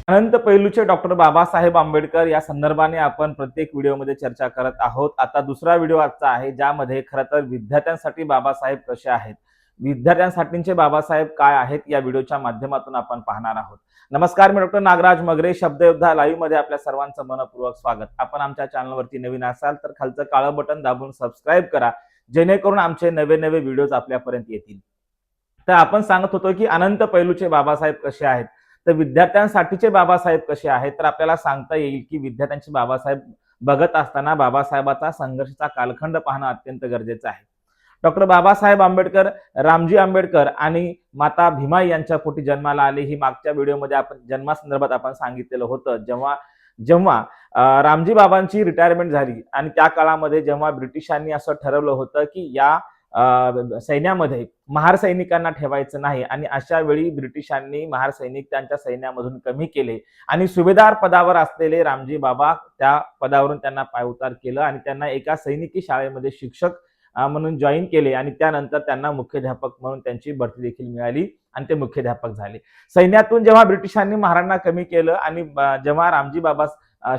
अनंत पैलूचे doctor Babasaheb Ambedkar या संदर्भाने आपण प्रत्येक व्हिडिओमध्ये चर्चा करत आहोत। आता दुसरा व्हिडिओ आजचा आहे, ज्यामध्ये खरं तर विद्यार्थ्यांसाठी बाबासाहेब कसे आहेत, विद्यार्थ्यांसाठीचे बाबासाहेब काय आहेत, या व्हिडिओच्या माध्यमातून आपण पाहणार आहोत। नमस्कार, मी डॉक्टर नागराज मगरे, शब्दयोद्धा लाईव्ह मध्ये आपल्या सर्वांचं मनपूर्वक स्वागत। आपण आमच्या चॅनलवरती नवीन असाल तर खालचं काळं बटन दाबून सबस्क्राईब करा, जेणेकरून आमचे नवे नवे व्हिडिओज आपल्यापर्यंत येतील। तर आपण सांगत होतो की अनंत पैलूचे बाबासाहेब कसे आहेत, तर विद्यार्थ्यांसाठीचे बाबासाहेब कसे आहेत, तर आपल्याला सांगता येईल की विद्यार्थ्यांचे बाबासाहेब बघत असताना बाबासाहेबाचा संघर्षाचा कालखंड पाहणं अत्यंत गरजेचं आहे। डॉक्टर बाबासाहेब आंबेडकर रामजी आंबेडकर आणि माता भीमाई यांच्या पोटी जन्माला आले। ही मागच्या व्हिडिओमध्ये आपण जन्मासंदर्भात आपण सांगितलेलं होतं। जेव्हा जेव्हा रामजी बाबांची रिटायरमेंट झाली आणि त्या काळामध्ये जेव्हा ब्रिटिशांनी असं ठरवलं होतं की या सैन्यामध्ये महार सैनिकांना ठेवायचं नाही, आणि अशा वेळी ब्रिटिशांनी महार सैनिक त्यांच्या सैन्यामधून कमी केले आणि सुभेदार पदावर असलेले रामजी बाबा त्या पदावरून त्यांना पायउतार केलं आणि त्यांना एका सैनिकी शाळेमध्ये शिक्षक म्हणून जॉईन केले आणि त्यानंतर त्यांना मुख्याध्यापक म्हणून त्यांची बढती देखील मिळाली आणि ते मुख्याध्यापक झाले। सैन्यातून जेव्हा ब्रिटिशांनी महारांना कमी केलं आणि जेव्हा रामजी बाबा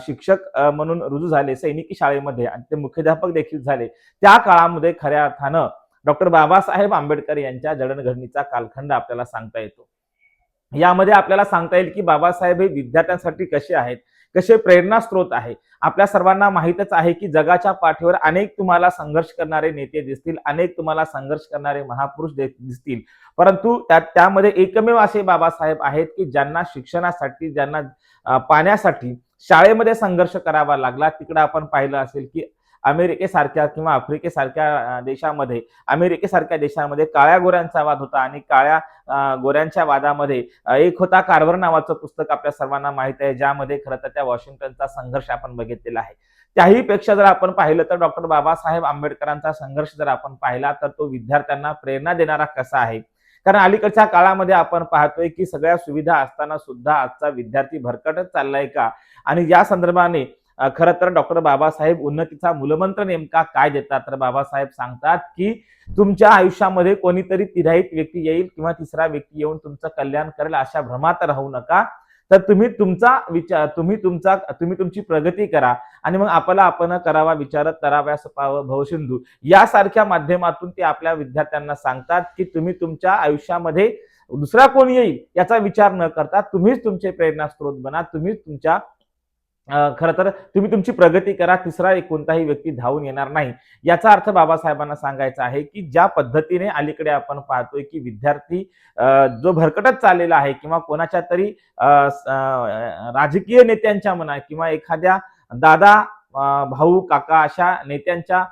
शिक्षक म्हणून रुजू झाले सैनिकी शाळेमध्ये आणि ते मुख्याध्यापक देखील झाले, त्या काळामध्ये खऱ्या अर्थानं डॉक्टर बाबासाहेब आंबेडकर यांच्या जडणघडणीचा कालखंड आपल्याला सांगता येतो। यामध्ये आपल्याला सांगता येईल की बाबासाहेब हे विद्यार्थ्यांसाठी कसे आहेत, कसे प्रेरणास्त्रोत आहे। आपल्या सर्वांना माहितच आहे की जगाच्या पाठीवर अनेक तुम्हाला संघर्ष करणारे नेते दिसतील, अनेक तुम्हाला संघर्ष करणारे महापुरुष दिसतील, परंतु त्यामध्ये एकमेव असे बाबासाहेब आहेत की ज्यांना शिक्षणासाठी, ज्यांना पाण्यासाठी शाळेमध्ये संघर्ष करावा लागला। तिकडे आपण पाहिलं असेल की अमेरिकेसारख्या किंवा आफ्रिकेसारख्या देशामध्ये, अमेरिकेसारख्या देशामध्ये काळ्या गोऱ्यांचा वाद होता आणि काळ्या गोऱ्यांच्या वादामध्ये एक होता कार्व्हर नावाचं पुस्तक आपल्या सर्वांना माहित आहे, ज्यामध्ये खरं तर त्या वॉशिंग्टनचा संघर्ष आपण बघितलेला आहे। त्याही पेक्षा जर आपण पाहिलं तर डॉक्टर बाबासाहेब आंबेडकरांचा संघर्ष जर आपण पाहिला तर तो विद्यार्थ्यांना प्रेरणा देणारा कसा आहे। कारण अलीकडच्या काळामध्ये आपण पाहतोय की सगळ्या सुविधा असताना सुद्धा आजचा विद्यार्थी भरकटत चाललाय का, आणि या संदर्भाने खरं तर डॉक्टर बाबासाहेब उन्नतीचा मूलमंत्र नेमका काय देतात, तर बाबासाहेब सांगतात की तुमच्या आयुष्यामध्ये कोणीतरी तिराहित व्यक्ती येईल किंवा तिसरा व्यक्ती येऊन तुमचं कल्याण करेल अशा भ्रमात राहू नका। तर तुम्ही तुमचा विचार, तुम्ही तुमची प्रगती करा आणि मग आपण करावा विचारत कराव्यास पाव भवसिंधू, यासारख्या माध्यमातून ते आपल्या विद्यार्थ्यांना सांगतात की तुम्ही तुमच्या आयुष्यामध्ये दुसरा कोण येईल याचा विचार न करता तुम्हीच तुमचे प्रेरणास्त्रोत बना, तुम्हीच तुमच्या खरं तर तुम्ही तुमची प्रगती करा, तिसरा एक कोणताही व्यक्ती धावून येणार नाही। याचा अर्थ बाबासाहेबांना सांगायचा आहे की ज्या पद्धतीने अलीकडे आपण पाहतोय की विद्यार्थी जो भरकटत चाललेला आहे किंवा कोणाच्या तरी राजकीय नेत्यांच्या म्हणा किंवा एखाद्या दादा भाऊ काका अशा नेत्यांच्या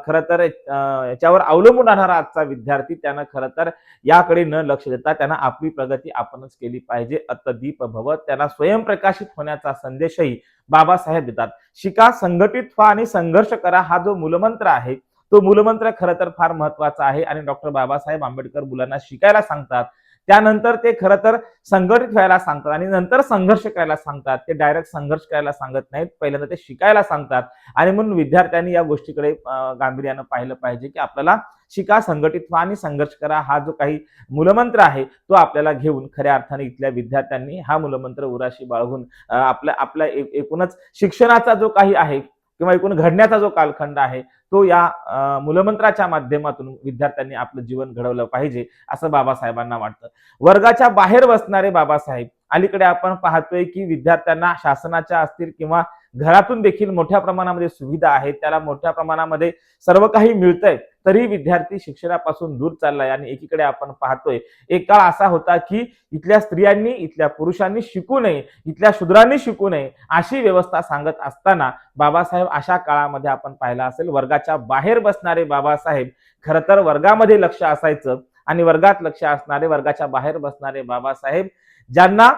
खरं तर याच्यावर अवलंबून राहणारा आजचा विद्यार्थी, त्यानं खरं तर याकडे न लक्ष देता त्यांना आपली प्रगती आपणच केली पाहिजे, अत्तदीप भव, त्यांना स्वयंप्रकाशित होण्याचा संदेशही बाबासाहेब देतात। शिका, संघटित व्हा आणि संघर्ष करा, हा जो मूलमंत्र आहे तो मूलमंत्र खरं तर फार महत्वाचा आहे आणि डॉक्टर बाबासाहेब आंबेडकर मुलांना शिकायला सांगतात, त्यानंतर ते खरं तर संघटित व्हायला सांगतात आणि नंतर संघर्ष करायला सांगतात। ते डायरेक्ट संघर्ष करायला सांगत नाहीत, पहिल्यांदा ते शिकायला सांगतात आणि म्हणून विद्यार्थ्यांनी या गोष्टीकडे गांभीर्यानं पाहिलं पाहिजे की आपल्याला शिका, संघटित व्हा आणि संघर्ष करा हा जो काही मूलमंत्र आहे तो आपल्याला घेऊन खऱ्या अर्थाने इथल्या विद्यार्थ्यांनी हा मूलमंत्र उराशी बाळगून आपल्या एकूणच शिक्षणाचा जो काही आहे किंवा एकूण घडण्याचा जो कालखंड आहे तो या मूलमंत्राच्या माध्यमातून विद्यार्थ्यांनी आपलं जीवन घडवलं पाहिजे असं बाबासाहेबांना वाटतं। वर्गाच्या बाहेर बसणारे बाबासाहेब, अलीकडे आपण पाहतोय की विद्यार्थ्यांना शासनाच्या असतील किंवा घरातून देखील मोठ्या प्रमाणामध्ये सुविधा आहेत, त्याला मोठ्या प्रमाणामध्ये सर्व काही मिळतंय, तरी विद्यार्थी शिक्षणापासून दूर चाललाय। आणि एकीकडे आपण पाहतोय एक काळ असा होता की इथल्या स्त्रियांनी, इथल्या पुरुषांनी शिकू नये, इथल्या शूद्रांनी शिकू नये अशी व्यवस्था सांगत असताना बाबासाहेब अशा काळामध्ये आपण पाहिलं असेल वर्गाच्या बाहेर बसणारे बाबासाहेब, खरं तर वर्गामध्ये लक्ष असायचं आणि वर्गात लक्ष असणारे वर्गाच्या बाहेर बसणारे बाबासाहेब, ज्यांना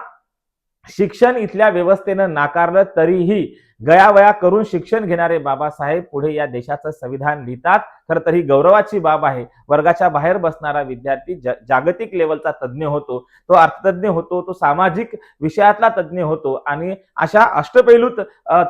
शिक्षण इथल्या व्यवस्थेनं नाकारलं तरीही गयावया करून शिक्षण घेणारे बाबासाहेब पुढे या देशाचं संविधान लिहितात. खरं तर ही गौरवाची बाब आहे. वर्गाच्या बाहेर बसणारा विद्यार्थी जागतिक लेवलचा तज्ज्ञ होतो, तो अर्थतज्ञ होतो, तो सामाजिक विषयातला तज्ज्ञ होतो आणि अशा अष्टपैलूत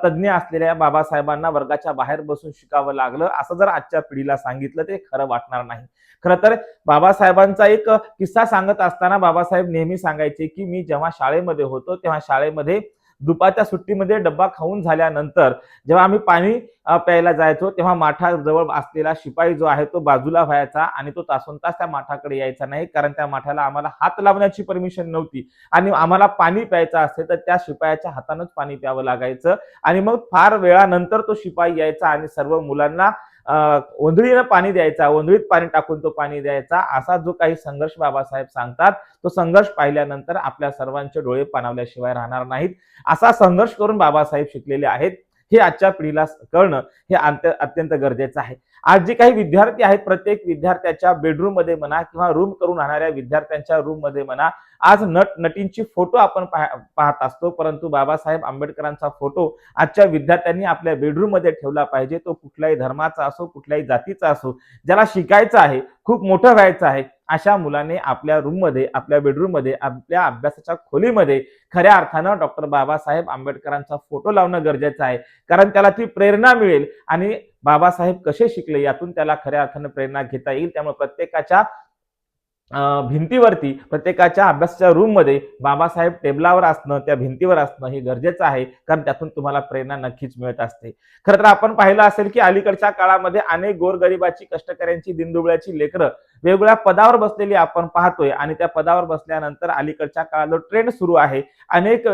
तज्ज्ञ असलेल्या बाबासाहेबांना वर्गाच्या बाहेर बसून शिकावं लागलं असं जर आजच्या पिढीला सांगितलं ते खरं वाटणार नाही. खरं तर बाबासाहेबांचा एक किस्सा सांगत असताना बाबासाहेब नेहमी सांगायचे की मी जेव्हा शाळेमध्ये होतो तेव्हा शाळेमध्ये दुपारच्या सुट्टीमध्ये डब्बा खाऊन झाल्यानंतर जेव्हा आम्ही पाणी प्यायला जायचो तेव्हा माठाजवळ असलेला शिपाई जो आहे तो बाजूला व्हायचा आणि तो तासोनतास त्या माठाकडे यायचा नाही, कारण त्या माठाला आम्हाला हात लावण्याची परमिशन नव्हती आणि आम्हाला पाणी प्यायचं असेल तर त्या शिपायाच्या हातानंच पाणी प्यावं लागायचं. आणि मग फार वेळानंतर तो शिपाई यायचा आणि सर्व मुलांना ओंधळीनं पाणी द्यायचा, ओंधळीत पाणी टाकून तो पाणी द्यायचा. असा जो काही संघर्ष बाबासाहेब सांगतात तो संघर्ष पाहिल्यानंतर आपल्या सर्वांचे डोळे पाणावल्याशिवाय राहणार नाहीत. असा संघर्ष करून बाबासाहेब शिकलेले आहेत हे आजच्या पिढीला कळणं हे अत्यंत गरजेचं आहे. आज जे काही विद्यार्थी आहेत प्रत्येक विद्यार्थ्याच्या बेडरूम मध्ये म्हणा किंवा रूम करून राहणाऱ्या विद्यार्थ्यांच्या रूम मध्ये म्हणा आज नटींची फोटो आपण पाहत असतो, परंतु बाबासाहेब आंबेडकरांचा फोटो आजच्या विद्यार्थ्यांनी आपल्या बेडरूम मध्ये ठेवला पाहिजे. तो कुठल्याही धर्माचा असो, कुठल्याही जातीचा असो, ज्याला शिकायचं आहे, खूप मोठं व्हायचं आहे, अशा मुलाने आपल्या रूम मध्ये, आपल्या बेडरूम मध्ये, आपल्या अभ्यासाच्या खोलीमध्ये खऱ्या अर्थानं डॉक्टर बाबासाहेब आंबेडकरांचा फोटो लावणं गरजेचं आहे. कारण त्याला ती प्रेरणा मिळेल आणि बाबासाहेब कसे शिकले यातून त्याला खऱ्या अर्थानं प्रेरणा घेता येईल. त्यामुळे प्रत्येकाच्या भिंतीवरती, प्रत्येकाच्या अभ्यासाच्या रूम मध्ये बाबासाहेब टेबलावर असणं, त्या भिंतीवर असणं हे गरजेचं आहे, कारण त्यातून तुम्हाला प्रेरणा नक्कीच मिळत असते. खरं तर आपण पाहिलं असेल की अलीकडच्या काळामध्ये अनेक गोरगरिबाची, कष्टकऱ्यांची, दिनदुबळ्याची लेकरं वेगवेगळ्या पदावर बसलेली आपण पाहतोय आणि त्या पदावर बसल्यानंतर अलीकडच्या काळात जो ट्रेंड सुरू आहे, अनेक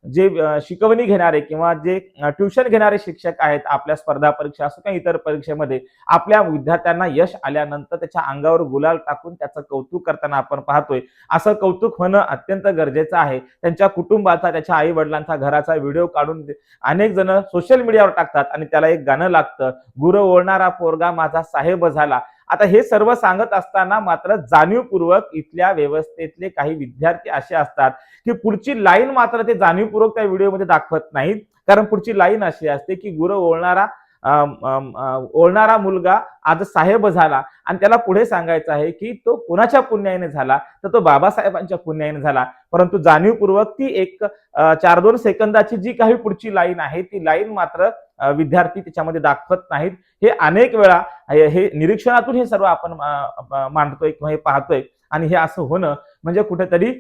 जे शिकवणी घेणारे किंवा जे ट्युशन घेणारे शिक्षक आहेत आपल्या स्पर्धा परीक्षा असो किंवा इतर परीक्षेमध्ये आपल्या विद्यार्थ्यांना यश आल्यानंतर त्याच्या अंगावर गुलाल टाकून त्याचं कौतुक करताना आपण पाहतोय. असं कौतुक होणं अत्यंत गरजेचं आहे. त्यांच्या कुटुंबाचा, त्याच्या आई वडिलांचा, घराचा व्हिडिओ काढून अनेक जण सोशल मीडियावर टाकतात आणि त्याला एक गाणं लागतं, गुरं ओळणारा पोरगा माझा साहेब झाला. आता हे सर्व सांगत असताना मात्र जाणीवपूर्वक इथल्या व्यवस्थेतले काही विद्यार्थी असे असतात की पुढची लाईन मात्र ते जाणीवपूर्वक त्या व्हिडिओमध्ये दाखवत नाहीत. कारण पुढची लाईन अशी असते की गुरं ओळणारा मुलगा आज साहेब झाला आणि त्याला पुढे सांगायचं आहे की तो कोणाच्या पुण्याने झाला, तर तो बाबासाहेबांच्या पुण्याने झाला. परंतु जाणीवपूर्वक ती एक 4-2 सेकंदाची जी काही पुढची लाईन आहे ती लाईन मात्र विद्यार्थी त्याच्यामध्ये दाखवत नाहीत. हे अनेक वेळा हे निरीक्षणातून हे सर्व आपण मांडतोय किंवा हे पाहतोय आणि हे असं होणं म्हणजे कुठेतरी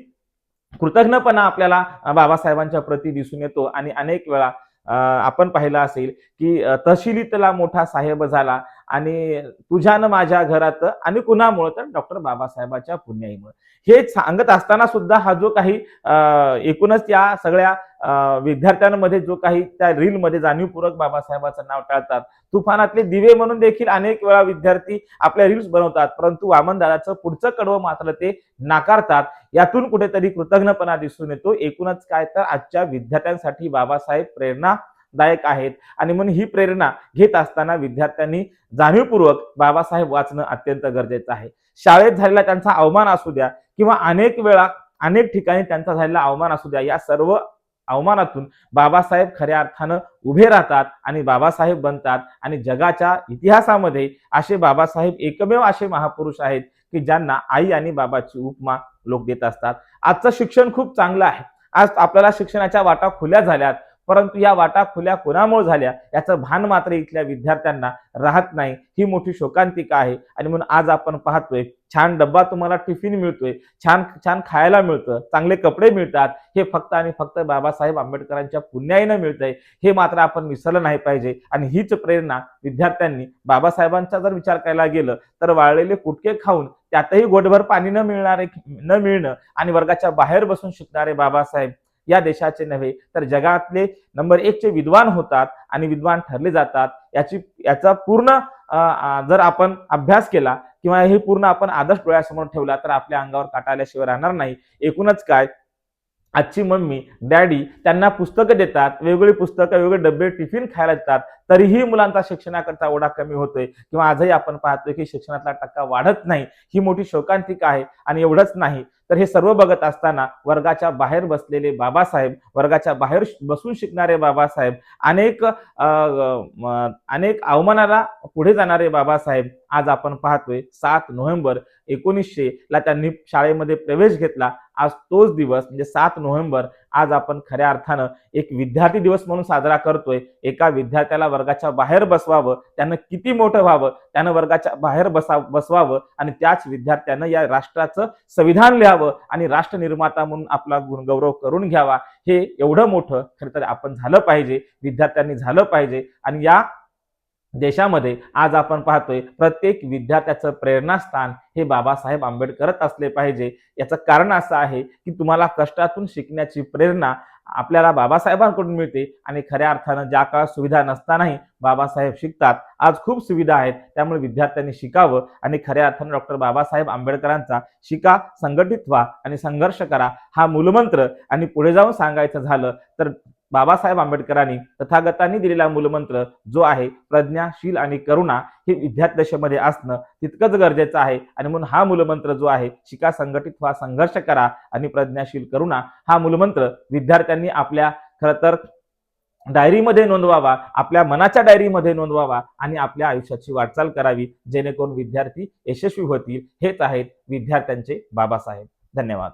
कृतज्ञपणा आपल्याला बाबासाहेबांच्या प्रती दिसून येतो. आणि अनेक वेळा आपण पाहिलं असेल की तहशिलीतला मोठा साहेब झाला आणि तुझ्यानं माझ्या घरात आणि कुणामुळे तर डॉक्टर बाबासाहेबांच्या पुण्याईमुळे. हे सांगत असताना सुद्धा हा जो काही एकूणच या सगळ्या विद्यार्थ्यांमध्ये जो काही त्या रील मध्ये जाणीवपूर्वक बाबासाहेबांचं नाव टाळतात. तुफानातले दिवे म्हणून देखील अनेक वेळा विद्यार्थी आपल्या रील्स बनवतात, परंतु वामनदादाचं पुढचं कडवं मात्र ते नाकारतात. यातून कुठेतरी कृतज्ञपणा दिसून येतो. एकूणच काय तर आजच्या विद्यार्थ्यांसाठी बाबासाहेब प्रेरणादायक आहेत आणि म्हणून ही प्रेरणा घेत असताना विद्यार्थ्यांनी जाणीवपूर्वक बाबासाहेब वाचणं अत्यंत गरजेचं आहे. शाळेत झालेला त्यांचा अवमान असू द्या किंवा अनेक वेळा अनेक ठिकाणी त्यांचा झालेला अवमान असू द्या, या सर्व अवमानातून बाबासाहेब खऱ्या अर्थानं उभे राहतात आणि बाबासाहेब बनतात. आणि जगाच्या इतिहासामध्ये असे बाबासाहेब एकमेव असे महापुरुष आहेत की ज्यांना आई आणि बाबाची उपमा लोक देत असतात. आजचं शिक्षण खूप चांगलं आहे. आज आपल्याला शिक्षणाच्या वाटा खुल्या झाल्यात, परंतु या वाटा खुल्या कोणामुळे झाल्या याचं भान मात्र इथल्या विद्यार्थ्यांना राहत नाही. ही मोठी शोकांतिका आहे. आणि म्हणून आज आपण पाहतोय छान डब्बा तुम्हाला टिफिन मिळतोय, छान छान खायला मिळतं, चांगले कपडे मिळतात, हे फक्त आणि फक्त बाबासाहेब आंबेडकरांच्या पुण्याईनं मिळतंय. हे मात्र आपण विसरलं नाही पाहिजे. आणि हीच प्रेरणा विद्यार्थ्यांनी बाबासाहेबांचा जर विचार करायला गेलं तर वाळलेले कुटके खाऊन त्यातही गोटभर पाणी न मिळणं आणि वर्गाच्या बाहेर बसून शिकणारे बाबासाहेब या देशाचे नव्हे तर जगातले नंबर 1 चे विद्वान होतात आणि विद्वान ठरले जातात. याचा पूर्ण जर आपण अभ्यास केला किंवा हे पूर्ण आपण आदर्श डोळ्यासमोर ठेवला तर आपल्या अंगावर काटा आल्याशिवाय राहणार नाही. एकूणच काय आजची मम्मी डॅडी त्यांना पुस्तकं देतात, वेगवेगळी पुस्तकं, वेगवेगळे डबे, टिफिन खायला देतात, तरीही मुलांचा शिक्षणाकरता ओढा कमी होतोय किंवा आजही आपण पाहतोय की शिक्षणातला टक्का वाढत नाही. ही मोठी शोकांतिका आहे. आणि एवढंच नाही तर हे सर्व बघत असताना वर्गाच्या बाहेर बसलेले बाबासाहेब, वर्गाच्या बाहेर बसून शिकणारे बाबासाहेब, अनेक अवमानाला पुढे जाणारे बाबासाहेब आज आपण पाहतोय 7 नोव्हेंबर 1900 ला त्यांनी शाळेमध्ये प्रवेश घेतला. आज तोच दिवस म्हणजे 7 नोव्हेंबर आज आपण खऱ्या अर्थानं एक विद्यार्थी दिवस म्हणून साजरा करतोय. एका विद्यार्थ्याला वर्गाच्या बाहेर बसवावं, त्यानं किती मोठं व्हावं, त्यानं वर्गाच्या बाहेर बसवावं आणि त्याच विद्यार्थ्यानं या राष्ट्राचं संविधान लिहावं आणि राष्ट्र निर्माता म्हणून आपला गौरव करून घ्यावा. हे एवढं मोठं खरं तर आपण झालं पाहिजे, विद्यार्थ्यांनी झालं पाहिजे. आणि या देशामध्ये आज आपण पाहतोय प्रत्येक विद्यार्थ्याचं प्रेरणास्थान हे बाबासाहेब आंबेडकरच असले पाहिजे. याचं कारण असं आहे की तुम्हाला कष्टातून शिकण्याची प्रेरणा आपल्याला बाबासाहेबांकडून मिळते आणि खऱ्या अर्थानं ज्या काळात सुविधा नसतानाही बाबासाहेब शिकतात. आज खूप सुविधा आहेत, त्यामुळे विद्यार्थ्यांनी शिकावं आणि खऱ्या अर्थानं डॉक्टर बाबासाहेब आंबेडकरांचा शिका, संघटित व्हा आणि संघर्ष करा हा मूलमंत्र. आणि पुढे जाऊन सांगायचं झालं तर बाबासाहेब आंबेडकरांनी तथागतांनी दिलेला मूलमंत्र जो आहे प्रज्ञाशील आणि करुणा हे विद्यार्थ्यांमध्ये असणं तितकंच गरजेचं आहे. आणि म्हणून हा मूलमंत्र जो आहे शिका, संघटित व्हा, संघर्ष करा आणि प्रज्ञाशील करुणा हा मूलमंत्र विद्यार्थ्यांनी आपल्या खरं तर डायरीमध्ये नोंदवावा, आपल्या मनाच्या डायरीमध्ये नोंदवावा आणि आपल्या आयुष्याची वाटचाल करावी, जेणेकरून विद्यार्थी यशस्वी होतील. हेच आहेत विद्यार्थ्यांचे बाबासाहेब. धन्यवाद.